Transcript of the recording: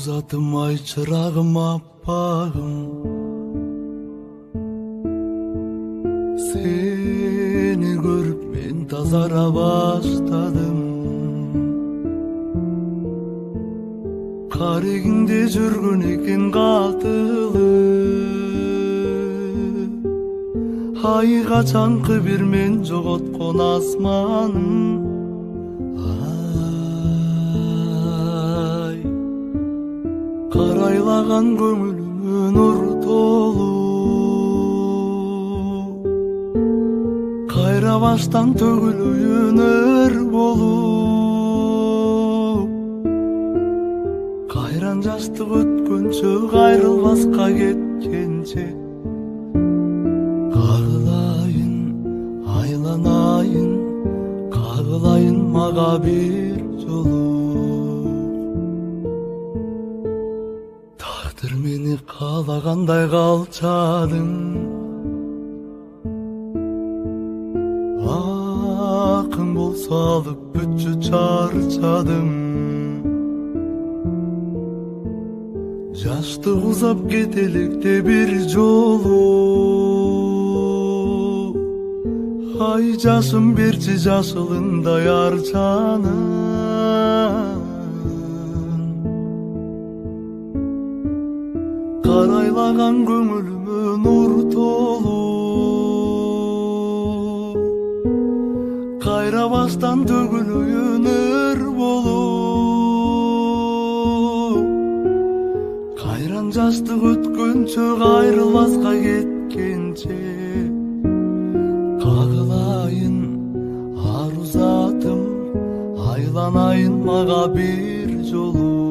затым ай чырагым аппагым, сени көрүп мен тазара баштадым. Карегинде жүргөн экен катылып, ай качанкы бир мен жоготкон асманым. Ай карайлаган көңүлүмө нур толуп, кайра баштан төгүлөйүн өр болуп, кайран жаштык өткөнчө кайрылбаска кеткенче, кагылайын айланайын, кагылайын мага бир жолу. Тагдыр мени каалагандай калчадың, акын болсо алып бүтчү чарчадым. Жаштык узап кетелекте бир жолу, ай жашым берчи жашылындай арчанын. Карайлаган көңүлүмө нур толуп, кайра баштан төгүлөйүн өр болуп, кайран жаштык өткөнчө кайрылбаска кеткенче, кагылайын ару затым, айланайын мага бир жолу.